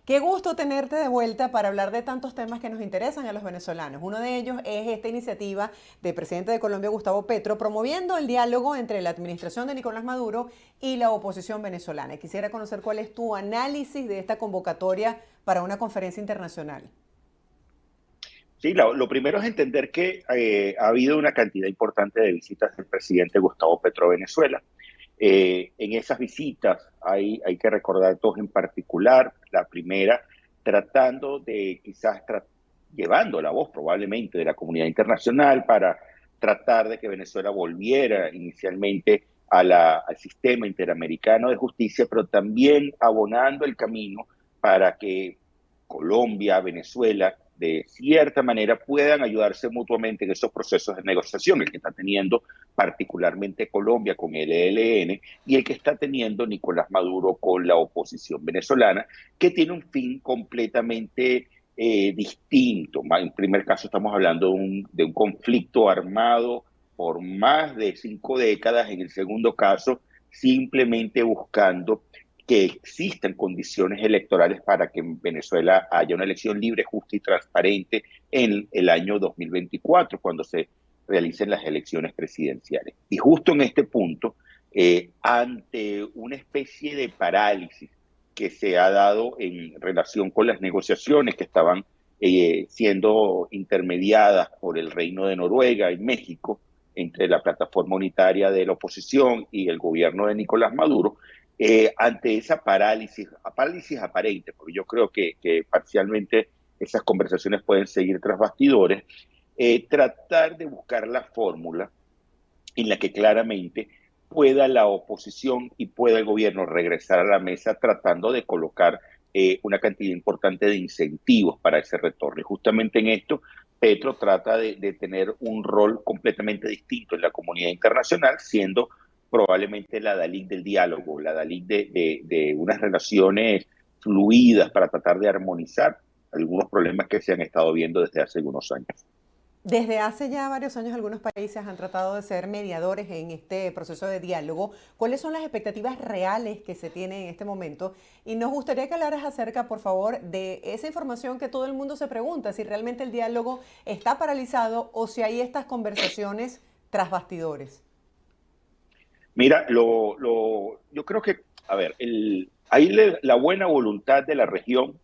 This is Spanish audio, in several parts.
Qué gusto tenerte de vuelta para hablar de tantos temas que nos interesan a los venezolanos. Uno de ellos es esta iniciativa del presidente de Colombia, Gustavo Petro, promoviendo el diálogo entre la administración de Nicolás Maduro y la oposición venezolana. Quisiera conocer cuál es tu análisis de esta convocatoria para una conferencia internacional. Sí, lo primero es entender que ha habido una cantidad importante de visitas del presidente Gustavo Petro a Venezuela. En esas visitas hay que recordar dos en particular. La primera, tratando de llevando la voz probablemente de la comunidad internacional para tratar de que Venezuela volviera inicialmente al sistema interamericano de justicia, pero también abonando el camino para que Colombia, Venezuela, de cierta manera puedan ayudarse mutuamente en esos procesos de negociación, el que está teniendo particularmente Colombia con el ELN y el que está teniendo Nicolás Maduro con la oposición venezolana, que tiene un fin completamente distinto. En primer caso estamos hablando de un conflicto armado por más de 5 décadas, en el segundo caso simplemente buscando que existan condiciones electorales para que en Venezuela haya una elección libre, justa y transparente en el año 2024, cuando se realicen las elecciones presidenciales. Y justo en este punto, ante una especie de parálisis que se ha dado en relación con las negociaciones que estaban siendo intermediadas por el Reino de Noruega y México, entre la plataforma unitaria de la oposición y el gobierno de Nicolás Maduro, ante esa parálisis aparente, porque yo creo que parcialmente esas conversaciones pueden seguir tras bastidores, tratar de buscar la fórmula en la que claramente pueda la oposición y pueda el gobierno regresar a la mesa tratando de colocar una cantidad importante de incentivos para ese retorno. Y justamente en esto, Petro trata de tener un rol completamente distinto en la comunidad internacional, siendo probablemente la Dalí del diálogo, la Dalí de unas relaciones fluidas para tratar de armonizar algunos problemas que se han estado viendo desde hace algunos años. Desde hace ya varios años algunos países han tratado de ser mediadores en este proceso de diálogo. ¿Cuáles son las expectativas reales que se tienen en este momento? Y nos gustaría que hablaras acerca, por favor, de esa información que todo el mundo se pregunta, si realmente el diálogo está paralizado o si hay estas conversaciones tras bastidores. Mira, yo creo que, a ver, la buena voluntad de la región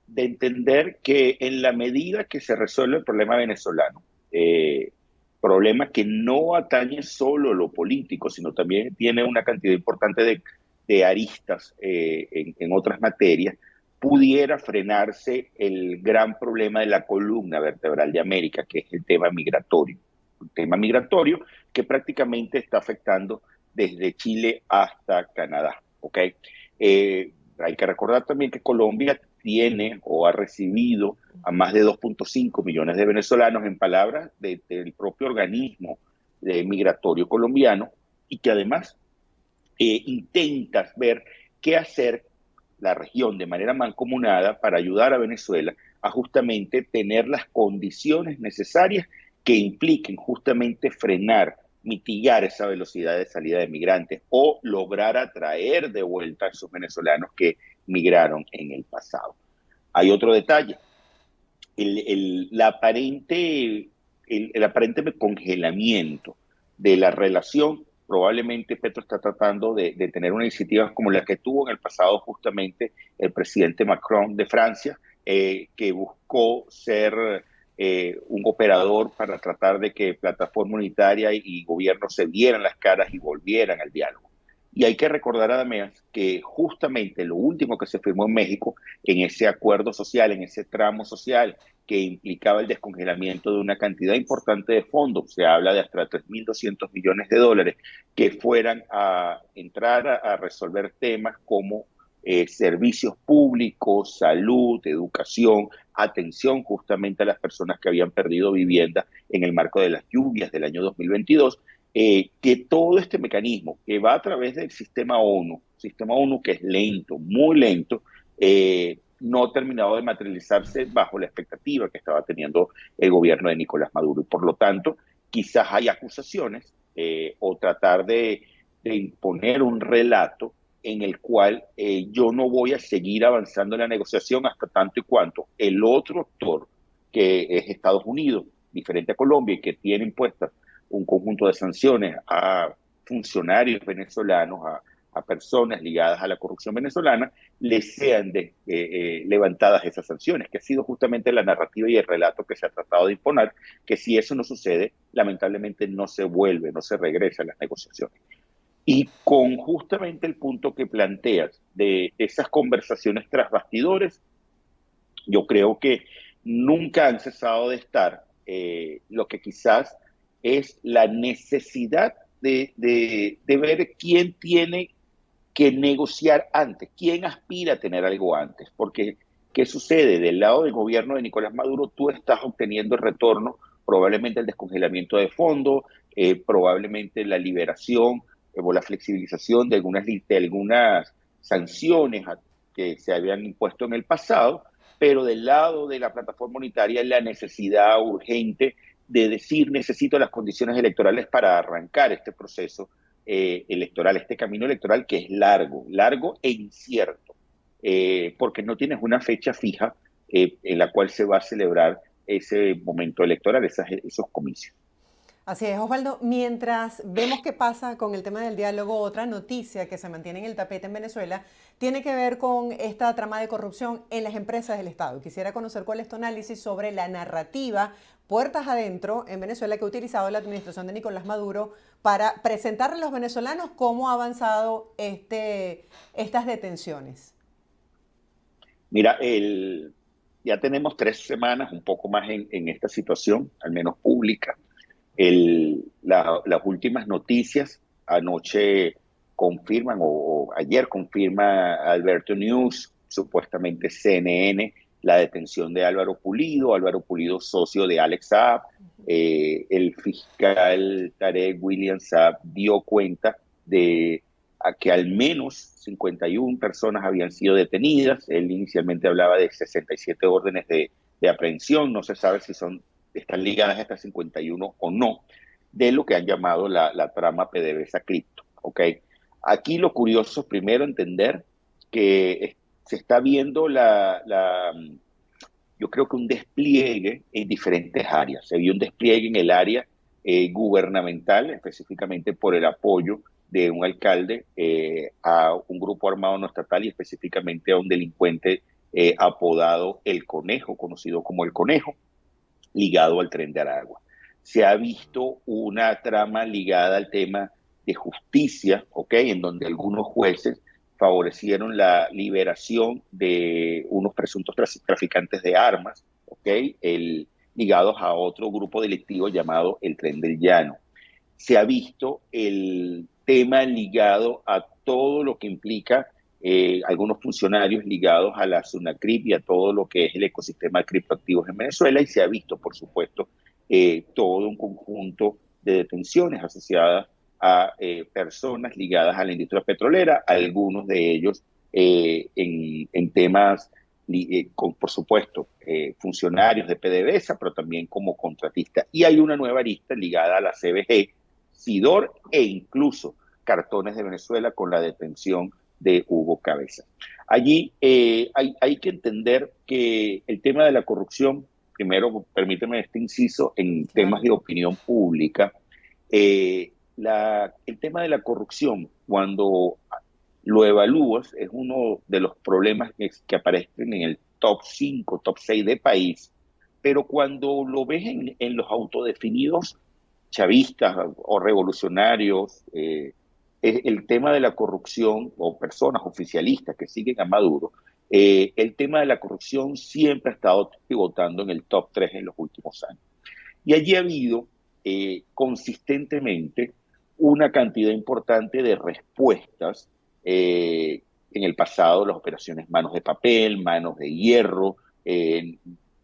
de entender que en la medida que se resuelve el problema venezolano, problema que no atañe solo lo político, sino también tiene una cantidad importante de aristas en otras materias, pudiera frenarse el gran problema de la columna vertebral de América, que es el tema migratorio. Un tema migratorio que prácticamente está afectando desde Chile hasta Canadá. ¿Ok? Hay que recordar también que Colombia tiene o ha recibido a más de 2.5 millones de venezolanos, en palabras del propio organismo migratorio colombiano, y que además intenta ver qué hacer la región de manera mancomunada para ayudar a Venezuela a justamente tener las condiciones necesarias que impliquen justamente frenar, mitigar esa velocidad de salida de migrantes o lograr atraer de vuelta a esos venezolanos que migraron en el pasado. Hay otro detalle, el aparente congelamiento de la relación. Probablemente Petro está tratando de tener una iniciativa como la que tuvo en el pasado justamente el presidente Macron de Francia, que buscó ser un operador para tratar de que plataforma unitaria y gobierno se vieran las caras y volvieran al diálogo. Y hay que recordar además que justamente lo último que se firmó en México, en ese acuerdo social, en ese tramo social que implicaba el descongelamiento de una cantidad importante de fondos, se habla de hasta 3.200 millones de dólares, que fueran a entrar a resolver temas como servicios públicos, salud, educación, atención justamente a las personas que habían perdido vivienda en el marco de las lluvias del año 2022, que todo este mecanismo que va a través del sistema ONU que es lento, muy lento, no ha terminado de materializarse bajo la expectativa que estaba teniendo el gobierno de Nicolás Maduro. Y por lo tanto, quizás hay acusaciones o tratar de imponer un relato en el cual yo no voy a seguir avanzando en la negociación hasta tanto y cuanto el otro actor, que es Estados Unidos, diferente a Colombia, y que tiene impuestas un conjunto de sanciones a funcionarios venezolanos, a personas ligadas a la corrupción venezolana, les sean levantadas esas sanciones, que ha sido justamente la narrativa y el relato que se ha tratado de imponer, que si eso no sucede, lamentablemente no se vuelve, no se regresa a las negociaciones. Y con justamente el punto que planteas de esas conversaciones tras bastidores, yo creo que nunca han cesado de estar lo que quizás es la necesidad de ver quién tiene que negociar antes, quién aspira a tener algo antes, porque ¿qué sucede? Del lado del gobierno de Nicolás Maduro, tú estás obteniendo el retorno, probablemente el descongelamiento de fondos, probablemente la liberación o la flexibilización de algunas sanciones que se habían impuesto en el pasado, pero del lado de la plataforma unitaria la necesidad urgente de decir necesito las condiciones electorales para arrancar este proceso electoral, este camino electoral que es largo, largo e incierto, porque no tienes una fecha fija en la cual se va a celebrar ese momento electoral, esos comicios. Así es, Osvaldo. Mientras vemos qué pasa con el tema del diálogo, otra noticia que se mantiene en el tapete en Venezuela tiene que ver con esta trama de corrupción en las empresas del Estado. Quisiera conocer cuál es tu análisis sobre la narrativa puertas adentro en Venezuela que ha utilizado la administración de Nicolás Maduro para presentarle a los venezolanos cómo ha avanzado estas detenciones. Mira, ya tenemos 3 semanas, un poco más en esta situación, al menos pública. Las últimas noticias anoche confirman, o ayer confirma Alberto News, supuestamente CNN, la detención de Álvaro Pulido socio de Alex Saab. El fiscal Tarek William Saab dio cuenta de que al menos 51 personas habían sido detenidas. Él inicialmente hablaba de 67 órdenes de aprehensión, no se sabe si están ligadas a estas 51 o no, de lo que han llamado la trama PDVSA Cripto. ¿Okay? Aquí lo curioso es primero entender que se está viendo yo creo que un despliegue en diferentes áreas. Se vio un despliegue en el área gubernamental, específicamente por el apoyo de un alcalde a un grupo armado no estatal y específicamente a un delincuente apodado El Conejo, conocido como El Conejo, ligado al Tren de Aragua. Se ha visto una trama ligada al tema de justicia, ¿ok? En donde algunos jueces favorecieron la liberación de unos presuntos traficantes de armas, ¿ok? Ligados a otro grupo delictivo llamado el Tren del Llano. Se ha visto el tema ligado a todo lo que implica algunos funcionarios ligados a la SUNACRIP y a todo lo que es el ecosistema de criptoactivos en Venezuela, y se ha visto, por supuesto, todo un conjunto de detenciones asociadas a personas ligadas a la industria petrolera, algunos de ellos en temas, por supuesto, funcionarios de PDVSA, pero también como contratistas. Y hay una nueva arista ligada a la CBG, SIDOR e incluso Cartones de Venezuela con la detención de Hugo Cabeza. Allí hay que entender que el tema de la corrupción, primero permíteme este inciso en temas Claro. de opinión pública, el tema de la corrupción, cuando lo evalúas, es uno de los problemas que aparecen en el top 5, top 6 de país, pero cuando lo ves en los autodefinidos chavistas o revolucionarios, el tema de la corrupción o personas oficialistas que siguen a Maduro, el tema de la corrupción siempre ha estado pivotando en el top 3 en los últimos años. Y allí ha habido consistentemente una cantidad importante de respuestas. En el pasado, las operaciones Manos de Papel, Manos de Hierro,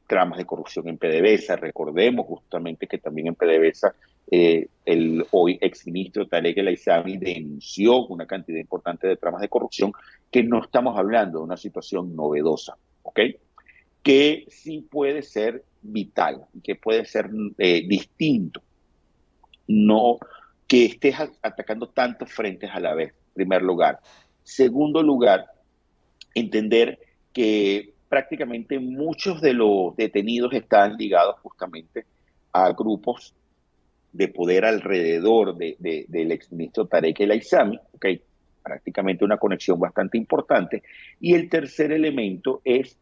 tramas de corrupción en PDVSA. Recordemos justamente que también en PDVSA el hoy exministro Tarek El Aissami denunció una cantidad importante de tramas de corrupción, que no estamos hablando de una situación novedosa, ¿ok? Que sí puede ser vital, que puede ser distinto, no que estés atacando tantos frentes a la vez, en primer lugar. Segundo lugar, entender que prácticamente muchos de los detenidos están ligados justamente a grupos de poder alrededor del exministro Tarek El Aissami, okay, prácticamente una conexión bastante importante. Y el tercer elemento es,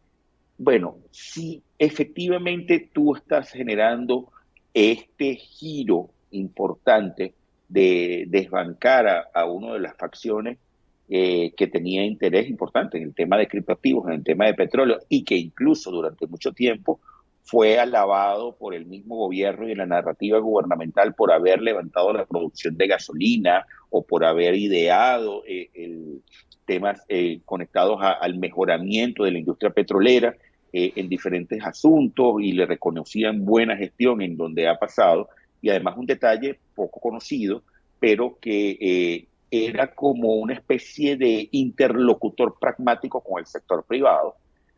bueno, si efectivamente tú estás generando este giro importante de desbancar a una de las facciones que tenía interés importante en el tema de criptoactivos, en el tema de petróleo, y que incluso durante mucho tiempo fue alabado por el mismo gobierno y la narrativa gubernamental por haber levantado la producción de gasolina o por haber ideado temas conectados al mejoramiento de la industria petrolera en diferentes asuntos y le reconocían buena gestión en donde ha pasado. Y además un detalle poco conocido, pero que era como una especie de interlocutor pragmático con el sector privado.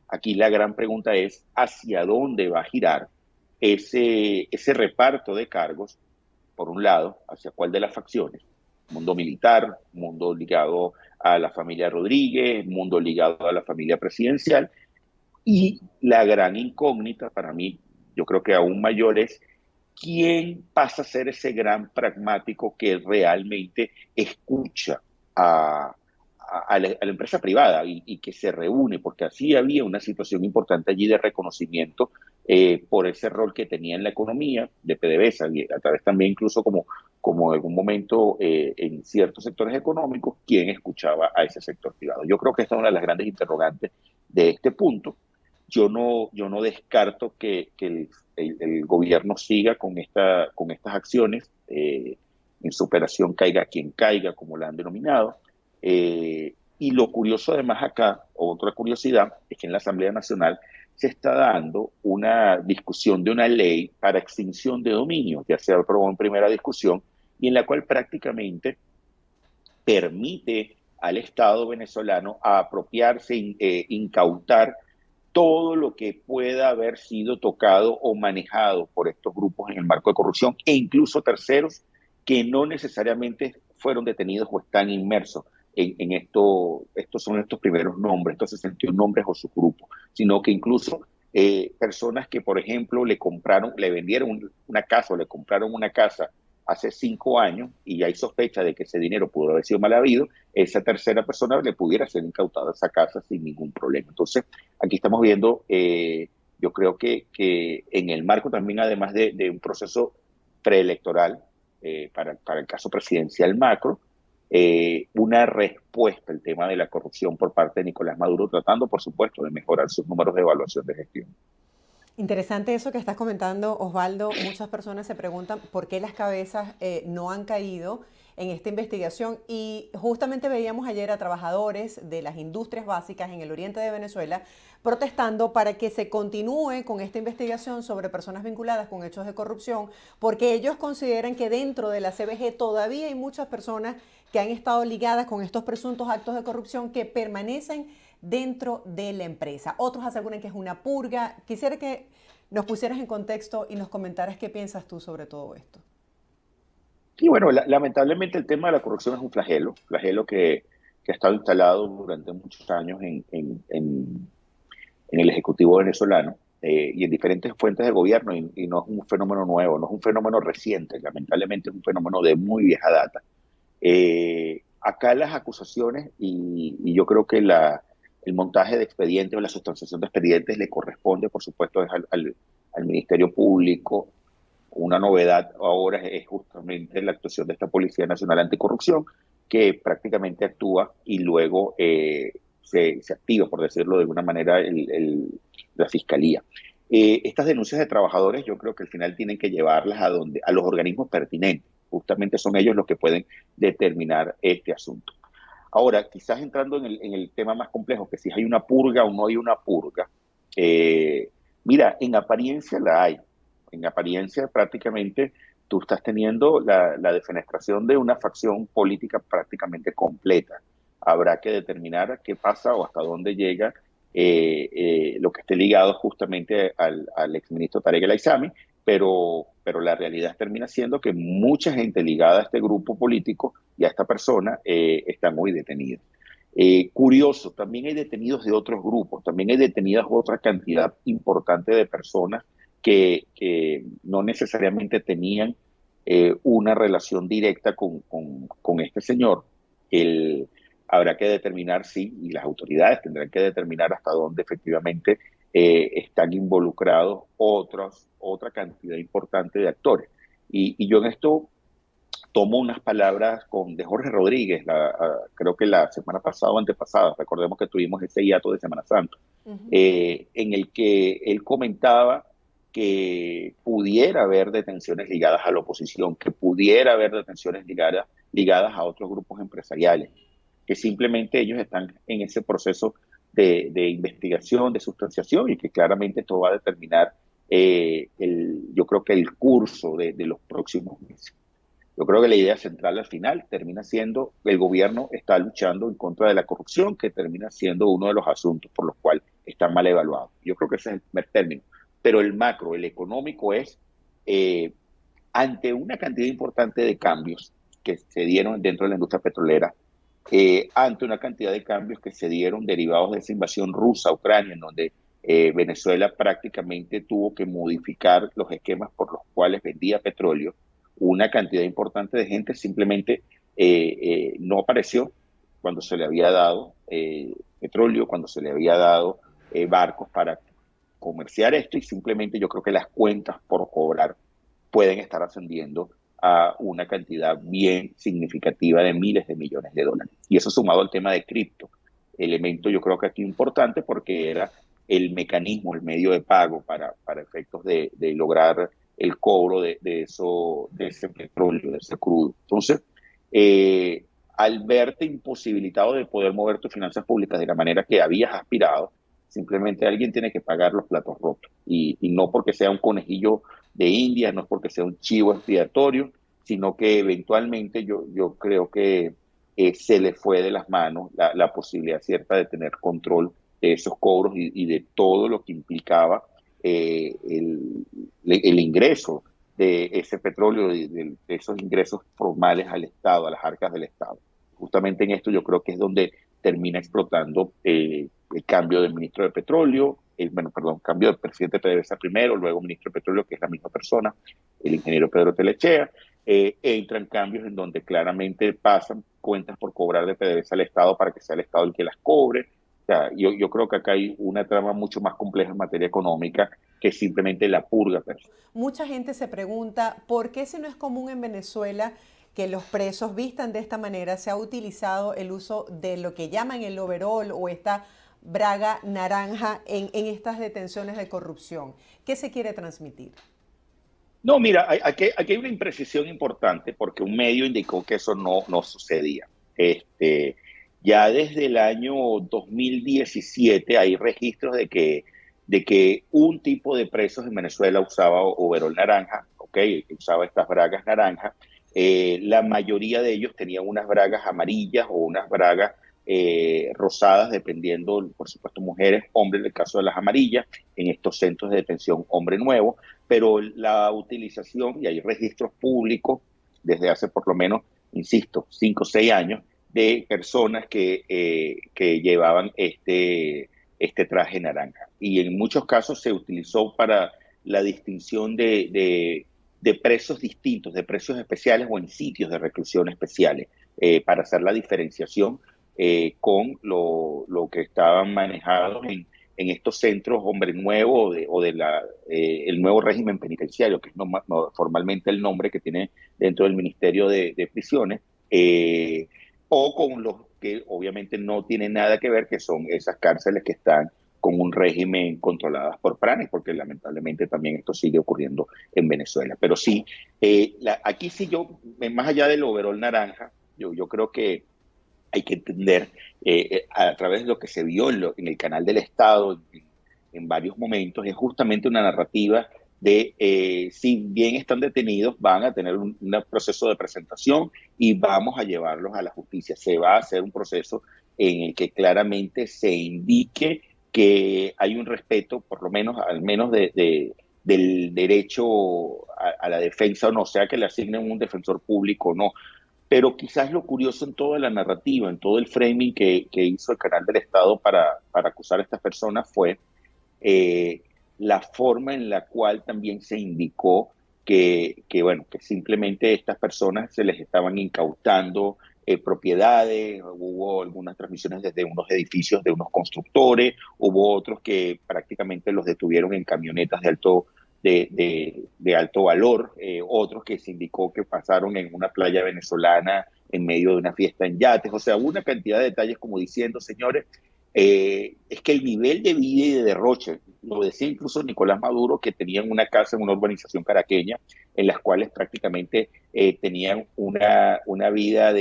Aquí la gran pregunta es hacia dónde va a girar ese reparto de cargos, por un lado, hacia cuál de las facciones, mundo militar, mundo ligado a la familia Rodríguez, mundo ligado a la familia presidencial, y la gran incógnita para mí, yo creo que aún mayor, es quién pasa a ser ese gran pragmático que realmente escucha a la empresa privada y que se reúne, porque así había una situación importante allí de reconocimiento por ese rol que tenía en la economía de PDVSA, y a través también incluso como en algún momento en ciertos sectores económicos, quién escuchaba a ese sector privado. Yo creo que esta es una de las grandes interrogantes de este punto. Yo no descarto que el gobierno siga con estas acciones, en su operación caiga quien caiga, como la han denominado. Y lo curioso además acá, otra curiosidad, es que en la Asamblea Nacional se está dando una discusión de una ley para extinción de dominio, ya se aprobó en primera discusión, y en la cual prácticamente permite al Estado venezolano a apropiarse, incautar todo lo que pueda haber sido tocado o manejado por estos grupos en el marco de corrupción e incluso terceros que no necesariamente fueron detenidos o están inmersos en esto. Estos son estos primeros nombres, estos 61 nombres o subgrupos, sino que incluso personas que, por ejemplo, le vendieron una casa o le compraron una casa hace 5 años y hay sospecha de que ese dinero pudo haber sido mal habido, esa tercera persona le pudiera ser incautada esa casa sin ningún problema. Entonces, aquí estamos viendo, yo creo que en el marco también, además de un proceso preelectoral para el caso presidencial macro, una respuesta al tema de la corrupción por parte de Nicolás Maduro, tratando, por supuesto, de mejorar sus números de evaluación de gestión. Interesante eso que estás comentando, Osvaldo. Muchas personas se preguntan por qué las cabezas no han caído en esta investigación y justamente veíamos ayer a trabajadores de las industrias básicas en el oriente de Venezuela protestando para que se continúe con esta investigación sobre personas vinculadas con hechos de corrupción, porque ellos consideran que dentro de la CBG todavía hay muchas personas que han estado ligadas con estos presuntos actos de corrupción que permanecen dentro de la empresa. Otros aseguran que es una purga. Quisiera que nos pusieras en contexto y nos comentaras qué piensas tú sobre todo esto. Y bueno, lamentablemente el tema de la corrupción es un flagelo que ha estado instalado durante muchos años en el Ejecutivo venezolano y en diferentes fuentes de gobierno, y no es un fenómeno nuevo, no es un fenómeno reciente, lamentablemente es un fenómeno de muy vieja data. Acá las acusaciones y yo creo que el montaje de expedientes o la sustanciación de expedientes le corresponde, por supuesto, al Ministerio Público. Una novedad ahora es justamente la actuación de esta Policía Nacional Anticorrupción, que prácticamente actúa y luego se activa, por decirlo de alguna manera, la Fiscalía. Estas denuncias de trabajadores yo creo que al final tienen que llevarlas a los organismos pertinentes. Justamente son ellos los que pueden determinar este asunto. Ahora, quizás entrando en el tema más complejo, que si hay una purga o no hay una purga, mira, en apariencia la hay. En apariencia prácticamente tú estás teniendo la defenestración de una facción política prácticamente completa. Habrá que determinar qué pasa o hasta dónde llega lo que esté ligado justamente al exministro Tarek El Aissami, pero la realidad termina siendo que mucha gente ligada a este grupo político y a esta persona está muy detenida. Curioso, también hay detenidos de otros grupos, también hay detenidas otra cantidad importante de personas que no necesariamente tenían una relación directa con este señor. El, Habrá que determinar, sí, y las autoridades tendrán que determinar hasta dónde efectivamente están involucrados otra cantidad importante de actores. Y yo en esto tomo unas palabras de Jorge Rodríguez, creo que la semana pasada o antepasada, recordemos que tuvimos ese hiato de Semana Santa, Ujú. en el que él comentaba que pudiera haber detenciones ligadas a la oposición, que pudiera haber detenciones ligadas a otros grupos empresariales, que simplemente ellos están en ese proceso de investigación, de sustanciación, y que claramente esto va a determinar, yo creo que el curso de los próximos meses. Yo creo que la idea central al final termina siendo que el gobierno está luchando en contra de la corrupción, que termina siendo uno de los asuntos por los cuales está mal evaluado. Yo creo que ese es el primer término. Pero el macro, el económico es, eh, ante una cantidad importante de cambios que se dieron dentro de la industria petrolera, ante una cantidad de cambios que se dieron derivados de esa invasión rusa a Ucrania, en donde Venezuela prácticamente tuvo que modificar los esquemas por los cuales vendía petróleo, una cantidad importante de gente simplemente no apareció cuando se le había dado petróleo, cuando se le había dado barcos para comerciar esto, y simplemente yo creo que las cuentas por cobrar pueden estar ascendiendo a una cantidad bien significativa de miles de millones de dólares. Y eso sumado al tema de cripto, elemento yo creo que aquí importante porque era el mecanismo, el medio de pago para efectos de lograr el cobro de ese petróleo, de ese crudo. Entonces, eh, al verte imposibilitado de poder mover tus finanzas públicas de la manera que habías aspirado, simplemente alguien tiene que pagar los platos rotos. Y no porque sea un conejillo de India, no es porque sea un chivo expiatorio, sino que eventualmente yo creo que se le fue de las manos la posibilidad cierta de tener control de esos cobros y de todo lo que implicaba el ingreso de ese petróleo, de esos ingresos formales al Estado, a las arcas del Estado. Justamente en esto yo creo que es donde termina explotando el cambio del ministro de Petróleo, cambio del presidente de PDVSA primero, luego ministro de Petróleo, que es la misma persona, el ingeniero Pedro Telechea. Entran cambios en donde claramente pasan cuentas por cobrar de PDVSA al Estado para que sea el Estado el que las cobre. O sea, yo creo que acá hay una trama mucho más compleja en materia económica que simplemente la purga. Mucha gente se pregunta por qué, si no es común en Venezuela que los presos vistan de esta manera, se ha utilizado el uso de lo que llaman el overol o esta braga naranja en estas detenciones de corrupción. ¿Qué se quiere transmitir? No, mira, aquí hay una imprecisión importante porque un medio indicó que eso no sucedía. Este, ya desde el año 2017 hay registros de que un tipo de presos en Venezuela usaba overol naranja, que usaba estas bragas naranjas. La mayoría de ellos tenían unas bragas amarillas o unas bragas rosadas, dependiendo, por supuesto, mujeres, hombres, en el caso de las amarillas, en estos centros de detención hombre nuevo, pero la utilización, y hay registros públicos desde hace por lo menos, insisto, 5 o 6 años, de personas que llevaban este traje naranja. Y en muchos casos se utilizó para la distinción de presos distintos, de presos especiales o en sitios de reclusión especiales, para hacer la diferenciación con lo que estaban manejados en estos centros Hombre Nuevo el nuevo régimen penitenciario, que es formalmente el nombre que tiene dentro del Ministerio de Prisiones, o con los que obviamente no tienen nada que ver, que son esas cárceles que están con un régimen controladas por planes, porque lamentablemente también esto sigue ocurriendo en Venezuela. Pero sí, aquí sí yo, más allá del overol naranja, yo creo que hay que entender a través de lo que se vio en el canal del Estado en varios momentos, es justamente una narrativa de si bien están detenidos, van a tener un proceso de presentación y vamos a llevarlos a la justicia. Se va a hacer un proceso en el que claramente se indique que hay un respeto, por lo menos, al menos del derecho a la defensa, o no, sea que le asignen un defensor público o no, Pero quizás lo curioso en toda la narrativa, en todo el framing que hizo el canal del Estado para acusar a estas personas fue eh, la forma en la cual también se indicó bueno, que simplemente estas personas se les estaban incautando propiedades, hubo algunas transmisiones desde unos edificios de unos constructores, hubo otros que prácticamente los detuvieron en camionetas de alto valor, otros que se indicó que pasaron en una playa venezolana en medio de una fiesta en yates, o sea, hubo una cantidad de detalles como diciendo, señores, es que el nivel de vida y de derroche, lo decía incluso Nicolás Maduro, que tenían una casa en una urbanización caraqueña, en las cuales prácticamente tenían una vida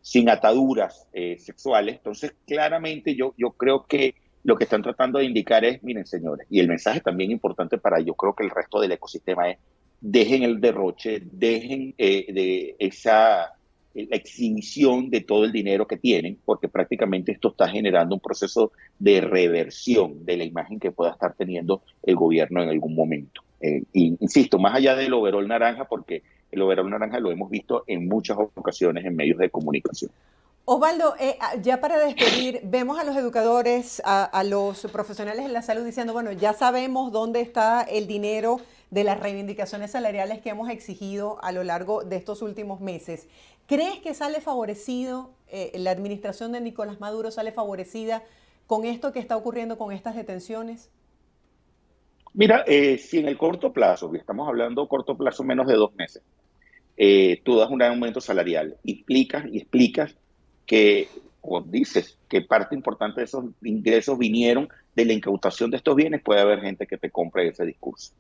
sin ataduras sexuales. Entonces, claramente yo creo que lo que están tratando de indicar es, miren señores, y el mensaje también importante para yo creo que el resto del ecosistema es, dejen el derroche, dejen de esa la exhibición de todo el dinero que tienen, porque prácticamente esto está generando un proceso de reversión de la imagen que pueda estar teniendo el gobierno en algún momento. Y insisto, más allá del overol naranja, porque el overol naranja lo hemos visto en muchas ocasiones en medios de comunicación. Osvaldo, ya para despedir, vemos a los educadores, a los profesionales de la salud diciendo, bueno, ya sabemos dónde está el dinero de las reivindicaciones salariales que hemos exigido a lo largo de estos últimos meses. ¿Crees que sale favorecido, la administración de Nicolás Maduro sale favorecida con esto que está ocurriendo con estas detenciones? Mira, si en el corto plazo, y estamos hablando corto plazo menos de 2 meses, tú das un aumento salarial, explicas que, o dices que parte importante de esos ingresos vinieron de la incautación de estos bienes, puede haber gente que te compre ese discurso.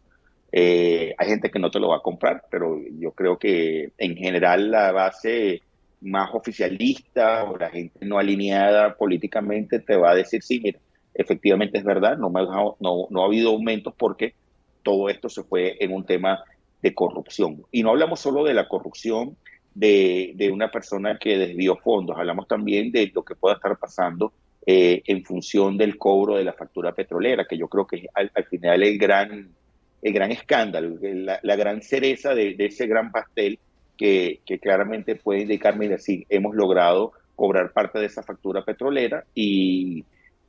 Hay gente que no te lo va a comprar, pero yo creo que en general la base más oficialista o la gente no alineada políticamente te va a decir, sí, mira, efectivamente es verdad, no ha habido aumentos porque todo esto se fue en un tema de corrupción. Y no hablamos solo de la corrupción de una persona que desvió fondos, hablamos también de lo que pueda estar pasando en función del cobro de la factura petrolera, que yo creo que es al final el gran escándalo, la gran cereza de ese gran pastel que claramente puede indicarme y decir, hemos logrado cobrar parte de esa factura petrolera y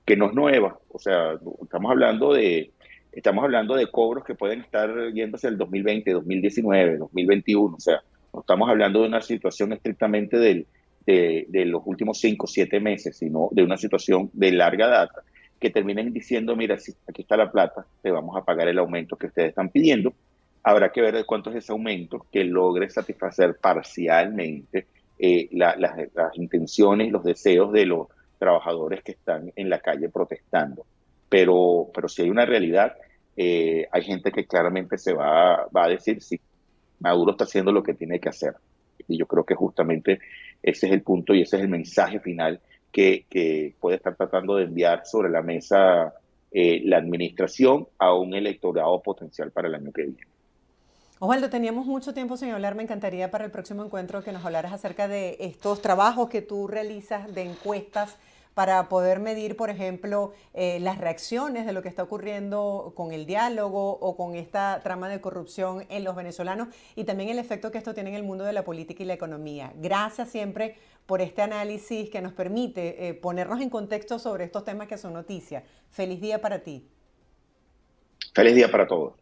que no es nueva. O sea, estamos hablando de cobros que pueden estar yéndose el 2020, 2019, 2021. O sea, no estamos hablando de una situación estrictamente de los últimos 5 o 7 meses, sino de una situación de larga data que terminen diciendo, mira, sí, aquí está la plata, te vamos a pagar el aumento que ustedes están pidiendo. Habrá que ver de cuánto es ese aumento que logre satisfacer parcialmente las intenciones y los deseos de los trabajadores que están en la calle protestando. Pero si hay una realidad, hay gente que claramente va a decir, sí, Maduro está haciendo lo que tiene que hacer. Y yo creo que justamente ese es el punto y ese es el mensaje final que puede estar tratando de enviar sobre la mesa la administración a un electorado potencial para el año que viene. Osvaldo, teníamos mucho tiempo sin hablar. Me encantaría para el próximo encuentro que nos hablaras acerca de estos trabajos que tú realizas de encuestas para poder medir, por ejemplo, las reacciones de lo que está ocurriendo con el diálogo o con esta trama de corrupción en los venezolanos y también el efecto que esto tiene en el mundo de la política y la economía. Gracias siempre por este análisis que nos permite ponernos en contexto sobre estos temas que son noticia. Feliz día para ti. Feliz día para todos.